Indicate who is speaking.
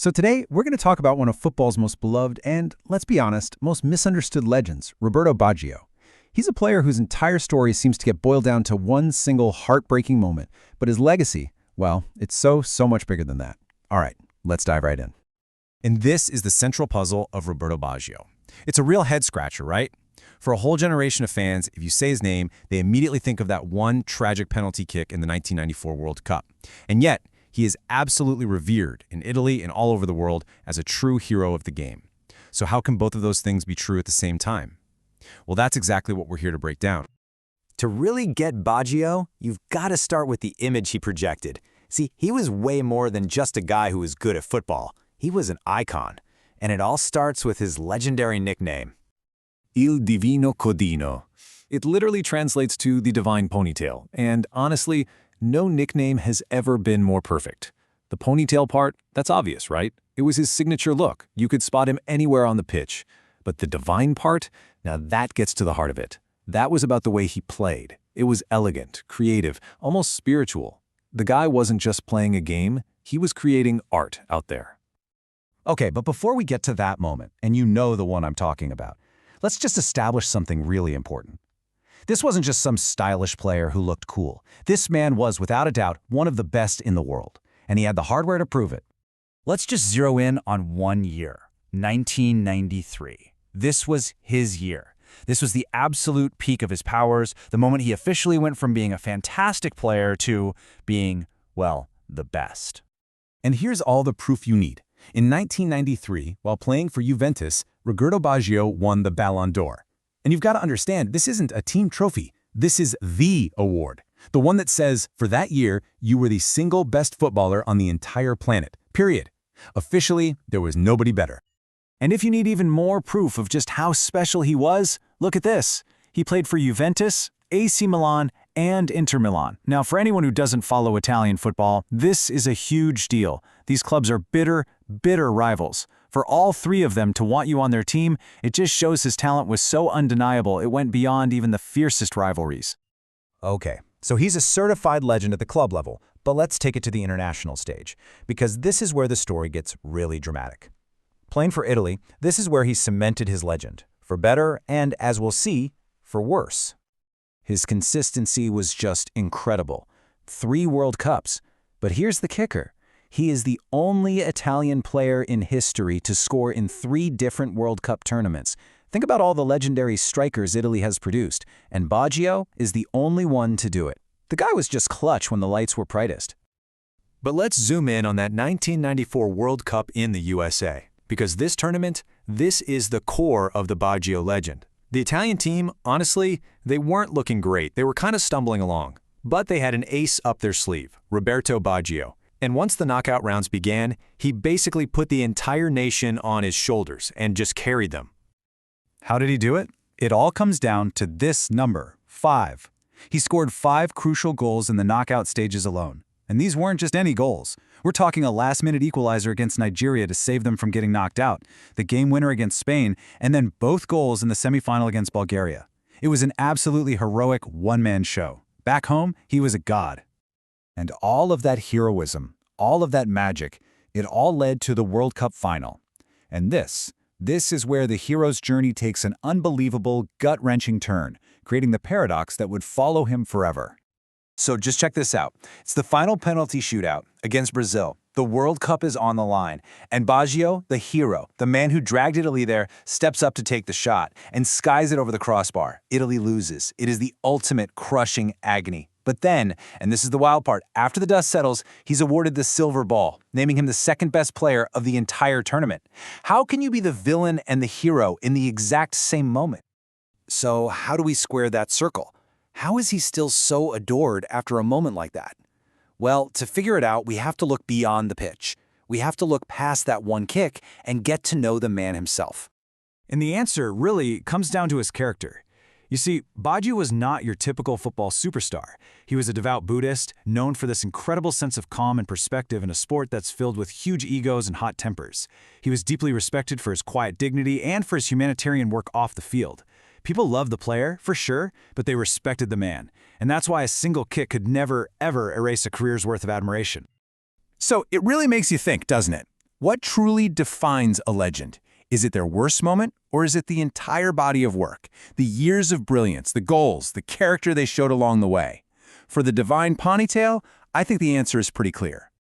Speaker 1: So today, we're going to talk about one of football's most beloved and, let's be honest, most misunderstood legends, Roberto Baggio. He's a player whose entire story seems to get boiled down to one single heartbreaking moment, but his legacy, well, it's so much bigger than that. All right, let's dive right in.
Speaker 2: And this is the central puzzle of Roberto Baggio. It's a real head-scratcher, right? For a whole generation of fans, if you say his name, they immediately think of that one tragic penalty kick in the 1994 World Cup. And yet, he is absolutely revered in Italy and all over the world as a true hero of the game. So how can both of those things be true at the same time? Well, that's exactly what we're here to break down.
Speaker 3: To really get Baggio, you've got to start with the image he projected. See, he was way more than just a guy who was good at football. He was an icon. And it all starts with his legendary nickname,
Speaker 2: Il Divino Codino. It literally translates to the Divine Ponytail, and honestly, no nickname has ever been more perfect. The ponytail part, that's obvious, right? It was his signature look. You could spot him anywhere on the pitch. But the divine part, now that gets to the heart of it. That was about the way he played. It was elegant, creative, almost spiritual. The guy wasn't just playing a game, he was creating art out there.
Speaker 1: Okay, but before we get to that moment, and you know the one I'm talking about, let's just establish something really important. This wasn't just some stylish player who looked cool. This man was, without a doubt, one of the best in the world, and he had the hardware to prove it.
Speaker 4: Let's just zero in on one year, 1993. This was his year. This was the absolute peak of his powers, the moment he officially went from being a fantastic player to being, well, the best.
Speaker 1: And here's all the proof you need. In 1993, while playing for Juventus, Roberto Baggio won the Ballon d'Or. And you've got to understand, this isn't a team trophy. This is the award. The one that says, for that year, you were the single best footballer on the entire planet. Period. Officially, there was nobody better.
Speaker 4: And if you need even more proof of just how special he was, look at this. He played for Juventus, AC Milan, and Inter Milan. Now, for anyone who doesn't follow Italian football, this is a huge deal. These clubs are bitter rivals. For all three of them to want you on their team, it just shows his talent was so undeniable it went beyond even the fiercest rivalries.
Speaker 3: Okay, so he's a certified legend at the club level, but let's take it to the international stage, because this is where the story gets really dramatic. Playing for Italy, this is where he cemented his legend, for better and, as we'll see, for worse. His consistency was just incredible. 3 World Cups. But here's the kicker. He is the only Italian player in history to score in 3 different World Cup tournaments. Think about all the legendary strikers Italy has produced, and Baggio is the only one to do it. The guy was just clutch when the lights were brightest.
Speaker 2: But let's zoom in on that 1994 World Cup in the USA. Because this tournament, this is the core of the Baggio legend. The Italian team, honestly, they weren't looking great. They were kind of stumbling along. But they had an ace up their sleeve, Roberto Baggio. And once the knockout rounds began, he basically put the entire nation on his shoulders and just carried them.
Speaker 4: How did he do it? It all comes down to this number, 5. He scored 5 crucial goals in the knockout stages alone. And these weren't just any goals. We're talking a last-minute equalizer against Nigeria to save them from getting knocked out, the game winner against Spain, and then both goals in the semifinal against Bulgaria. It was an absolutely heroic one-man show. Back home, he was a god.
Speaker 3: And all of that heroism, all of that magic, it all led to the World Cup final. And this is where the hero's journey takes an unbelievable, gut-wrenching turn, creating the paradox that would follow him forever.
Speaker 4: So just check this out. It's the final penalty shootout against Brazil. The World Cup is on the line, and Baggio, the hero, the man who dragged Italy there, steps up to take the shot and skies it over the crossbar. Italy loses. It is the ultimate crushing agony. But then, and this is the wild part, after the dust settles, he's awarded the silver ball, naming him the second best player of the entire tournament. How can you be the villain and the hero in the exact same moment? So how do we square that circle? How is he still so adored after a moment like that? Well, to figure it out, we have to look beyond the pitch. We have to look past that one kick and get to know the man himself. And the answer really comes down to his character. You see, Baggio was not your typical football superstar. He was a devout Buddhist, known for this incredible sense of calm and perspective in a sport that's filled with huge egos and hot tempers. He was deeply respected for his quiet dignity and for his humanitarian work off the field. People loved the player, for sure, but they respected the man. And that's why a single kick could never, ever erase a career's worth of admiration. So it really makes you think, doesn't it?
Speaker 1: What truly defines a legend? Is it their worst moment, or is it the entire body of work? The years of brilliance, the goals, the character they showed along the way? For the Divine Ponytail, I think the answer is pretty clear.